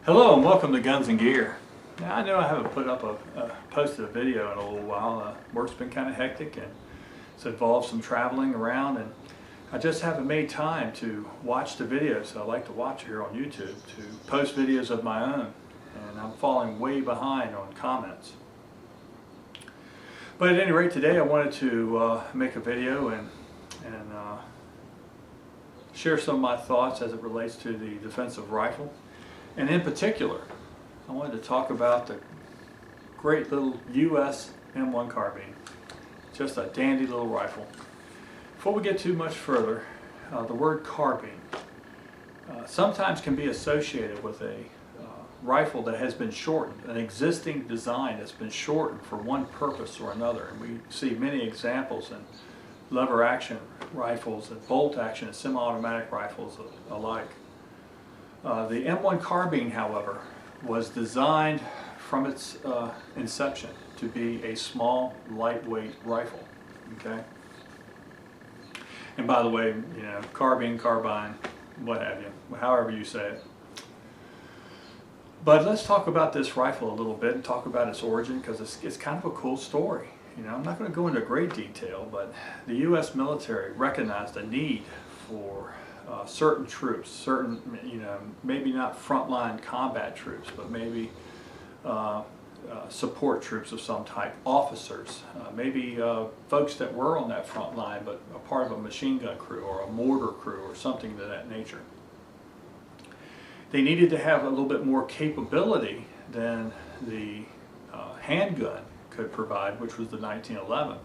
Hello and welcome to Guns and Gear. Now I know I haven't posted a video in a little while. Work's been kind of hectic and it's involved some traveling around, and I just haven't made time to watch the videos I like to watch here on YouTube, to post videos of my own, and I'm falling way behind on comments. But at any rate, today I wanted to make a video and share some of my thoughts as it relates to the defensive rifle. And in particular, I wanted to talk about the great little US M1 Carbine. Just a dandy little rifle. Before we get too much further, the word carbine sometimes can be associated with a rifle that has been shortened, an existing design that's been shortened for one purpose or another. And we see many examples in lever action rifles and bolt action and semi-automatic rifles alike. The M1 Carbine, however, was designed from its inception to be a small, lightweight rifle. Okay. And by the way, you know, carbine, what have you, however you say it. But let's talk about this rifle a little bit and talk about its origin, because it's kind of a cool story. You know, I'm not going to go into great detail, but the U.S. military recognized a need for certain troops, maybe not frontline combat troops, but maybe support troops of some type, officers, maybe folks that were on that front line but a part of a machine gun crew or a mortar crew or something of that nature. They needed to have a little bit more capability than the handgun could provide, which was the 1911.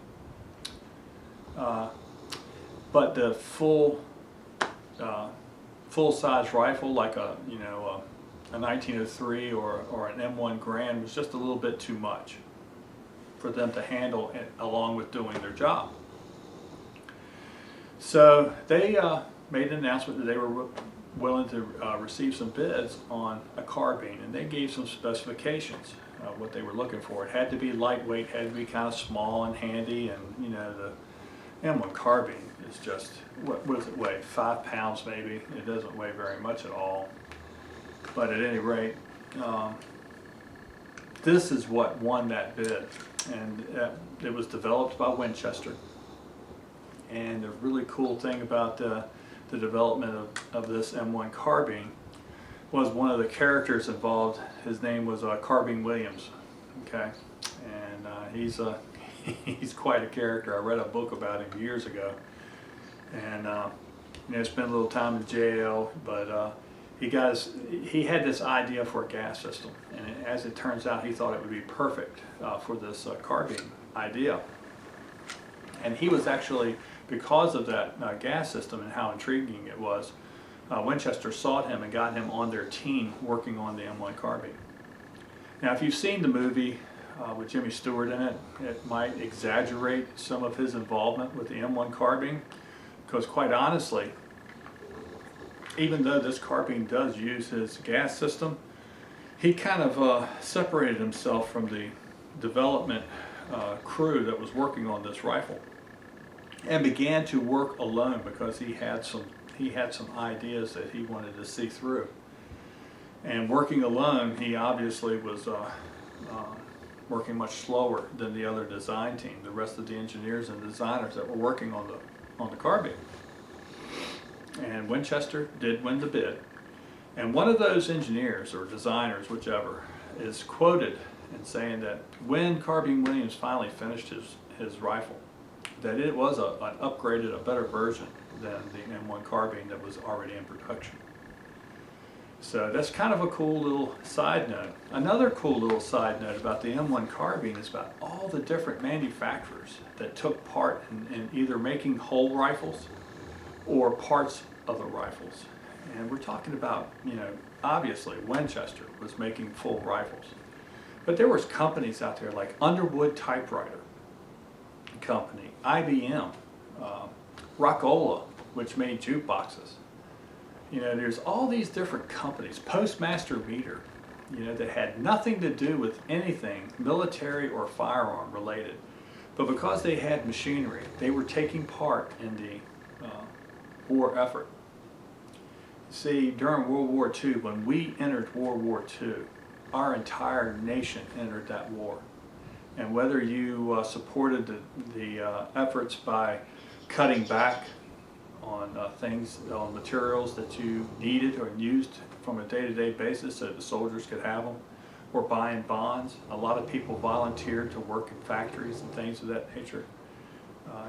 But the full-size rifle, like a 1903 or an M1 Garand, was just a little bit too much for them to handle along with doing their job. So they made an announcement that they were willing to receive some bids on a carbine, and they gave some specifications, what they were looking for. It had to be lightweight, had to be kind of small and handy, and you know, the M1 Carbine is just, what does it weigh, 5 pounds maybe? It doesn't weigh very much at all. But at any rate, this is what won that bid, and it was developed by Winchester. And the really cool thing about the development of this M1 Carbine was one of the characters involved. His name was Carbine Williams. Okay, and he's quite a character. I read a book about him years ago, and spent a little time in jail, but he had this idea for a gas system, and as it turns out, he thought it would be perfect for this carbine idea. And he was actually, because of that gas system and how intriguing it was, Winchester sought him and got him on their team working on the M1 Carbine. Now, if you've seen the movie with Jimmy Stewart in it, it might exaggerate some of his involvement with the M1 Carbine, because quite honestly, even though this carbine does use his gas system, he kind of separated himself from the development crew that was working on this rifle and began to work alone, because he had some ideas that he wanted to see through. And working alone, he obviously was working much slower than the other design team, the rest of the engineers and designers that were working on the carbine. And Winchester did win the bid. And one of those engineers or designers, whichever, is quoted in saying that when Carbine Williams finally finished his rifle, that it was an upgraded, a better version than the M1 Carbine that was already in production. So that's kind of a cool little side note. Another cool little side note about the M1 Carbine is about all the different manufacturers that took part in either making whole rifles or parts of the rifles. And we're talking about, obviously Winchester was making full rifles. But there was companies out there like Underwood Typewriter Company, IBM, Rockola, which made jukeboxes. There's all these different companies, Postmaster Meter, that had nothing to do with anything military or firearm related. But because they had machinery, they were taking part in the war effort. See, during World War II, when we entered World War II, our entire nation entered that war. And whether you supported the efforts by cutting back on things, on materials that you needed or used from a day-to-day basis so the soldiers could have them, or buying bonds, a lot of people volunteered to work in factories and things of that nature.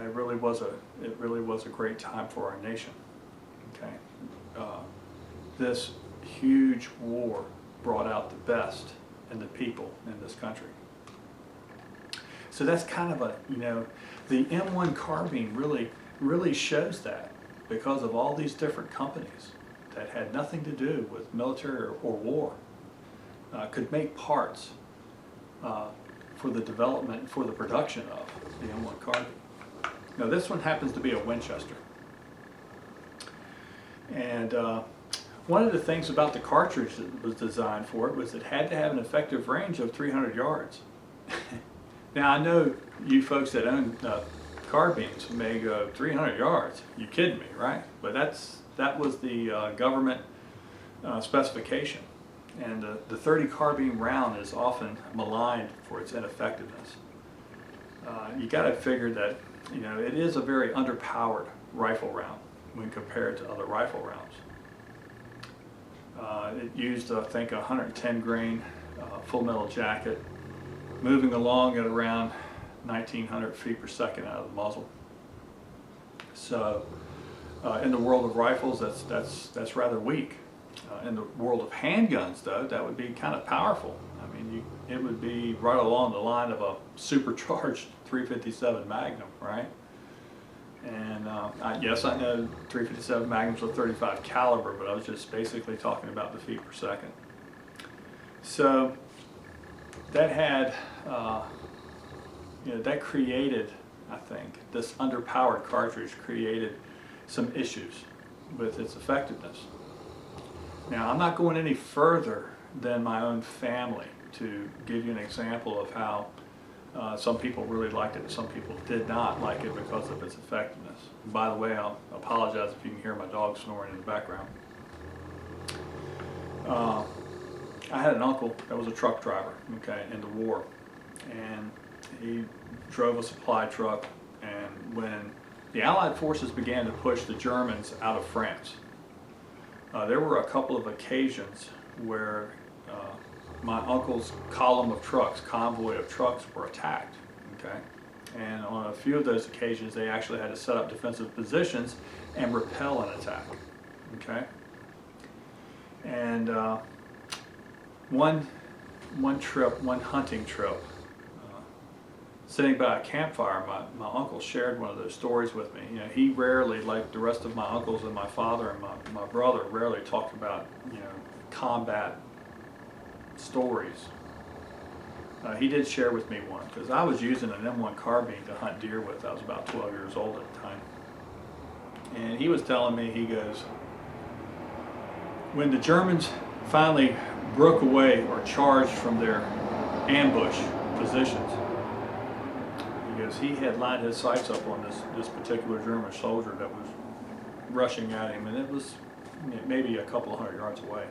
It really was a great time for our nation. Okay, this huge war brought out the best in the people in this country. So that's kind of a, you know, the M1 Carbine really shows that, because of all these different companies that had nothing to do with military or war could make parts for the development, for the production of the M1 Carbine. Now this one happens to be a Winchester. And one of the things about the cartridge that was designed for it was it had to have an effective range of 300 yards. Now I know you folks that own carbines may go 300 yards. You kidding me, right? But that was the government specification. And the .30 carbine round is often maligned for its ineffectiveness. You got to figure that, you know, it is a very underpowered rifle round when compared to other rifle rounds. It used, I think, a 110 grain full metal jacket, moving along at around 1900 feet per second out of the muzzle. So in the world of rifles, that's rather weak. In the world of handguns, though, that would be kind of powerful. I mean, it would be right along the line of a supercharged .357 Magnum, right? And yes, I know .357 Magnums are 35 caliber, but I was just basically talking about the feet per second. So that had, you know, that created, I think, this underpowered cartridge created some issues with its effectiveness. Now, I'm not going any further than my own family to give you an example of how some people really liked it and some people did not like it because of its effectiveness. And by the way, I'll apologize if you can hear my dog snoring in the background. I had an uncle that was a truck driver, okay, in the war, and he drove a supply truck, and when the Allied forces began to push the Germans out of France, there were a couple of occasions where my uncle's column of trucks, convoy of trucks, were attacked, okay? And on a few of those occasions, they actually had to set up defensive positions and repel an attack, okay? And one hunting trip, sitting by a campfire, my uncle shared one of those stories with me. You know, he rarely, like the rest of my uncles and my father and my brother, rarely talked about, you know, combat stories. He did share with me one, because I was using an M1 carbine to hunt deer with. I was about 12 years old at the time. And he was telling me, he goes, when the Germans finally broke away or charged from their ambush positions, because he had lined his sights up on this particular German soldier that was rushing at him, and it was maybe a couple of hundred yards away.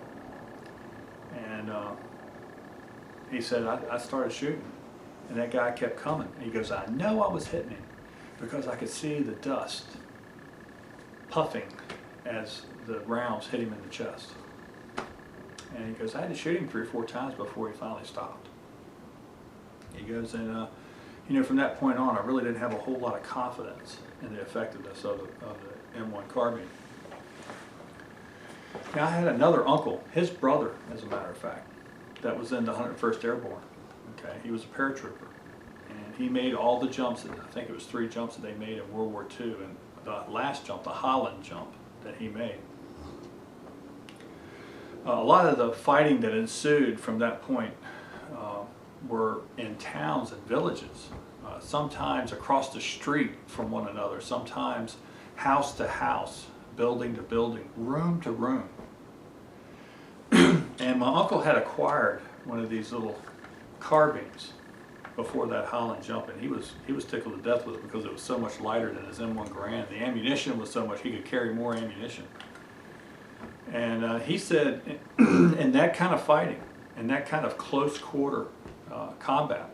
And he said, I started shooting, and that guy kept coming. And he goes, I know I was hitting him because I could see the dust puffing as the rounds hit him in the chest. And he goes, I had to shoot him 3 or 4 times before he finally stopped. He goes, and you know, from that point on, I really didn't have a whole lot of confidence in the effectiveness of the M1 carbine. Now, I had another uncle, his brother, as a matter of fact, that was in the 101st Airborne. Okay, he was a paratrooper, and he made all the jumps. I think it was 3 jumps that they made in World War II, and the last jump, the Holland jump, that he made. A lot of the fighting that ensued from that point were in towns and villages, sometimes across the street from one another, sometimes house to house, building to building, room to room. And my uncle had acquired one of these little carbines before that Holland jump, and he was tickled to death with it because it was so much lighter than his M1 Garand. The ammunition was so much he could carry more ammunition. And he said in that kind of fighting, in that kind of close quarter combat,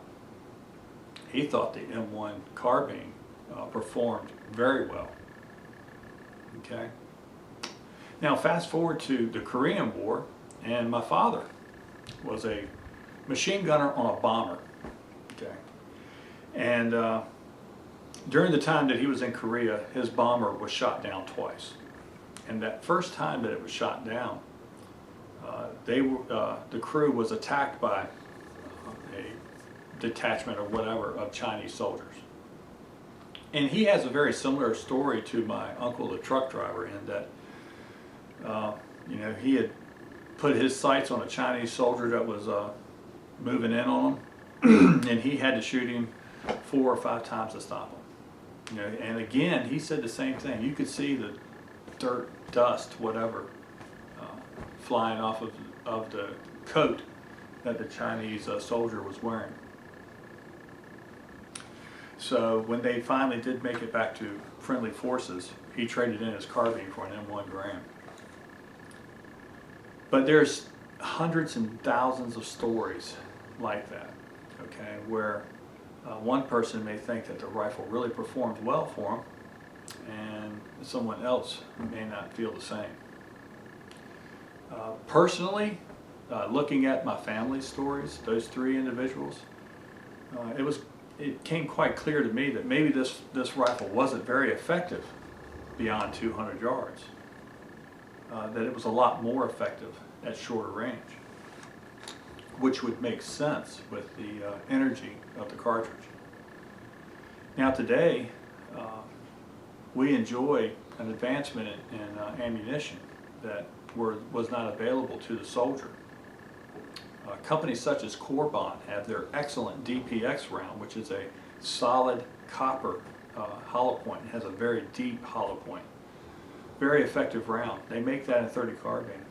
he thought the M1 Carbine performed very well. Okay. Now fast forward to the Korean War, and my father was a machine gunner on a bomber. Okay. And during the time that he was in Korea, his bomber was shot down twice. And that first time that it was shot down, the crew was attacked by a detachment or whatever of Chinese soldiers. And he has a very similar story to my uncle, the truck driver, in that you know, he had put his sights on a Chinese soldier that was moving in on him, and he had to shoot him 4 or 5 times to stop him. You know, and again, he said the same thing. You could see the dirt, dust, whatever, flying off of the coat that the Chinese soldier was wearing. So when they finally did make it back to friendly forces, he traded in his carbine for an M1 Garand. But there's hundreds and thousands of stories like that, okay, where one person may think that the rifle really performed well for him, and someone else may not feel the same. Personally, looking at my family's stories, those 3 individuals, it came quite clear to me that maybe this rifle wasn't very effective beyond 200 yards. That it was a lot more effective at shorter range, which would make sense with the energy of the cartridge. Now today, we enjoy an advancement in ammunition that was not available to the soldier. Companies such as Carbine have their excellent DPX round, which is a solid copper hollow point. It has a very deep hollow point. Very effective round. They make that in .30 carbine.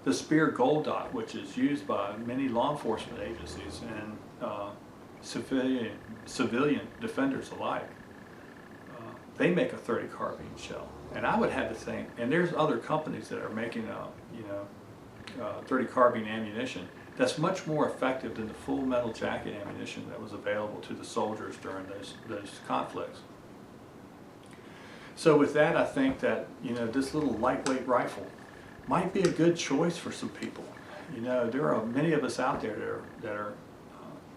The Spear Gold Dot, which is used by many law enforcement agencies and civilian defenders alike, they make a .30 carbine shell. And I would have to think, and there's other companies that are making .30 carbine ammunition that's much more effective than the full metal jacket ammunition that was available to the soldiers during those conflicts. So with that, I think that, you know, this little lightweight rifle might be a good choice for some people. You know, there are many of us out there that are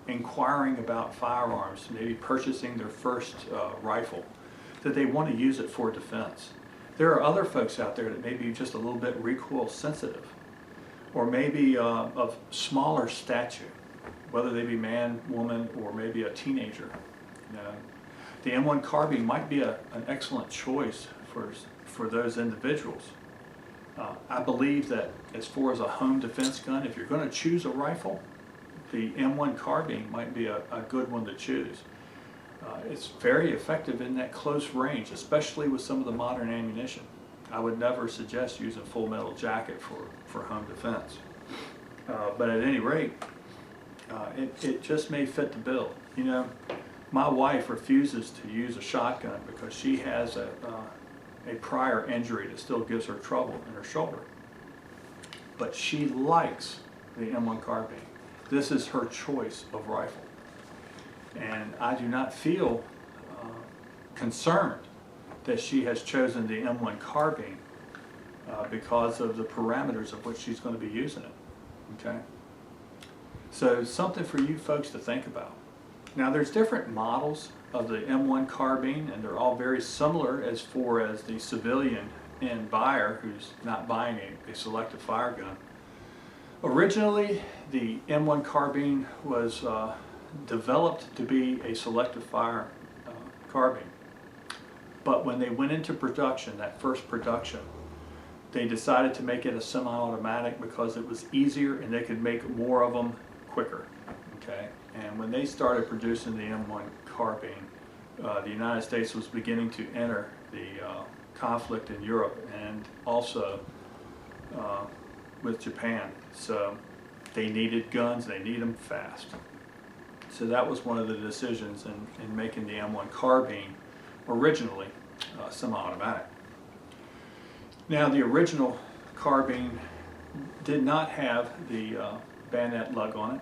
inquiring about firearms, maybe purchasing their first rifle, that they want to use it for defense. There are other folks out there that may be just a little bit recoil sensitive, or maybe of smaller stature, whether they be man, woman, or maybe a teenager. You know, the M1 Carbine might be an excellent choice for those individuals. I believe that as far as a home defense gun, if you're going to choose a rifle, the M1 Carbine might be a good one to choose. It's very effective in that close range, especially with some of the modern ammunition. I would never suggest using full metal jacket for home defense. But at any rate, it just may fit the bill. You know, my wife refuses to use a shotgun because she has a prior injury that still gives her trouble in her shoulder. But she likes the M1 Carbine. This is her choice of rifle. And I do not feel concerned that she has chosen the M1 Carbine because of the parameters of which she's going to be using it. Okay? So something for you folks to think about. Now there's different models of the M1 Carbine, and they're all very similar as far as the civilian end buyer who's not buying a selective fire gun. Originally, the M1 Carbine was developed to be a selective fire carbine. But when they went into production, that first production, they decided to make it a semi-automatic because it was easier and they could make more of them quicker. Okay? And when they started producing the M1 Carbine, the United States was beginning to enter the conflict in Europe and also with Japan. So they needed guns, they need them fast. So that was one of the decisions in making the M1 Carbine originally semi-automatic. Now the original carbine did not have the bayonet lug on it.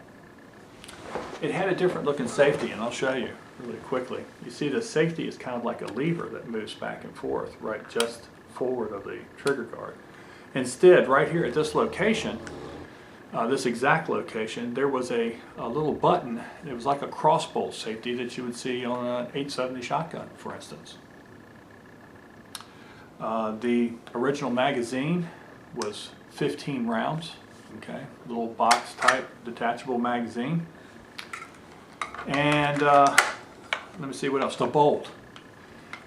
It had a different looking safety, and I'll show you really quickly. You see the safety is kind of like a lever that moves back and forth, right just forward of the trigger guard. Instead, right here at this location, this exact location, there was a little button. It was like a crossbolt safety that you would see on an 870 shotgun, for instance. The original magazine was 15 rounds, okay, little box type detachable magazine. And let me see what else, the bolt.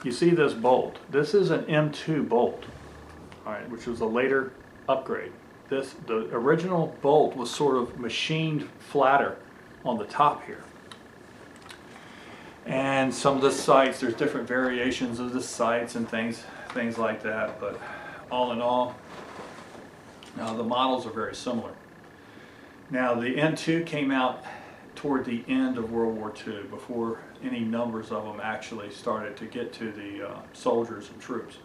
You see this bolt. This is an M2 bolt, all right, which was a later upgrade. The original bolt was sort of machined flatter on the top here. And some of the sights, there's different variations of the sights and things like that, but all in all, the models are very similar. Now the M2 came out toward the end of World War II, before any numbers of them actually started to get to the soldiers and troops.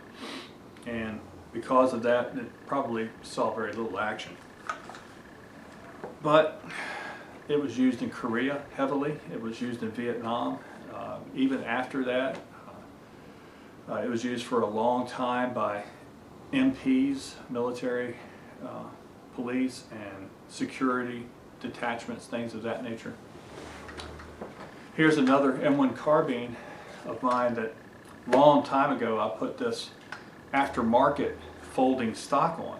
And because of that, it probably saw very little action. But it was used in Korea heavily. It was used in Vietnam. Even after that, it was used for a long time by MPs, military, police, and security detachments, things of that nature. Here's another M1 carbine of mine that long time ago I put this aftermarket folding stock on.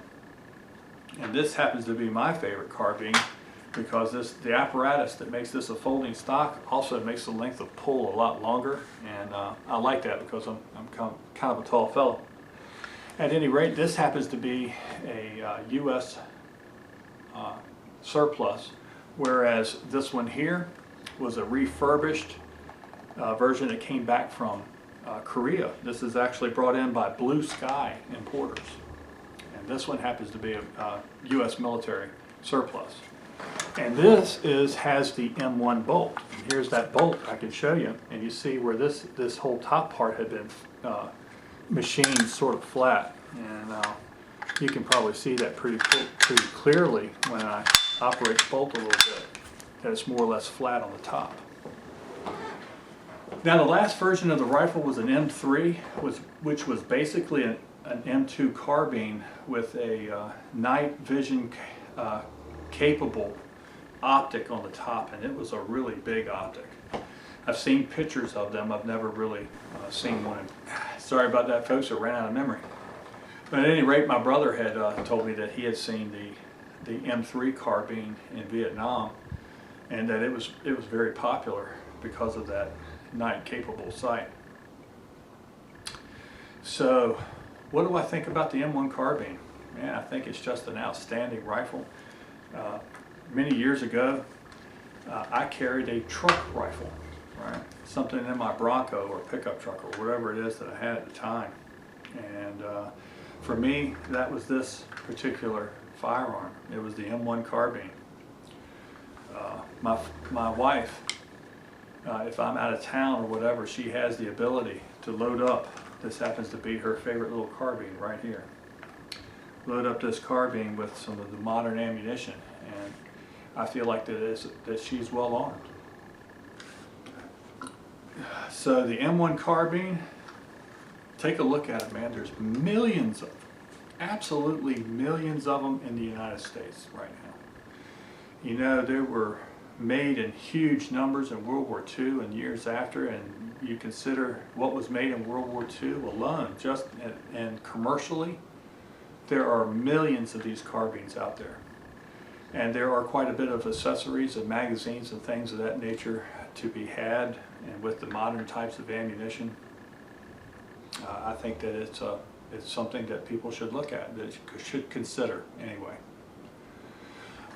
And this happens to be my favorite carbine because the apparatus that makes this a folding stock also makes the length of pull a lot longer, and I like that because I'm kind of a tall fellow. At any rate, this happens to be a U.S. surplus, whereas this one here was a refurbished version that came back from Korea. This is actually brought in by Blue Sky importers, and this one happens to be a U.S. military surplus. And this has the M1 bolt. And here's that bolt I can show you, and you see where this whole top part had been machined sort of flat, and you can probably see that pretty clearly when I operate the bolt a little bit, that it's more or less flat on the top. Now the last version of the rifle was an M3, which was basically an M2 carbine with a night vision capable optic on the top, and it was a really big optic. I've seen pictures of them. I've never really seen one. Sorry about that, folks, I ran out of memory. But at any rate, my brother had told me that he had seen the M3 carbine in Vietnam, and that it was very popular because of that night capable sight. So what do I think about the M1 carbine? Man, I think it's just an outstanding rifle. Many years ago, I carried a truck rifle, right? Something in my Bronco or pickup truck or whatever it is that I had at the time. And for me, that was this particular firearm. It was the M1 carbine. My wife, if I'm out of town or whatever, she has the ability to load up. This happens to be her favorite little carbine right here. Load up this carbine with some of the modern ammunition, and I feel like that she's well armed. So the M1 carbine, take a look at it, man. There's millions of them, absolutely millions of them in the United States right now. You know, they were made in huge numbers in World War II and years after, and you consider what was made in World War II alone, just and commercially, there are millions of these carbines out there. And there are quite a bit of accessories and magazines and things of that nature to be had, and with the modern types of ammunition, I think that it's something that people should look at, that you should consider anyway.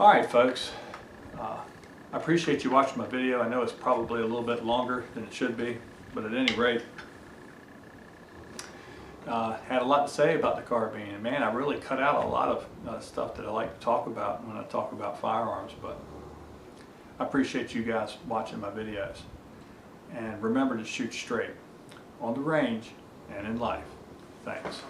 All right, folks, I appreciate you watching my video. I know it's probably a little bit longer than it should be, but at any rate, had a lot to say about the carbine, and man, I really cut out a lot of stuff that I like to talk about when I talk about firearms, but I appreciate you guys watching my videos. And remember to shoot straight on the range and in life. Thanks.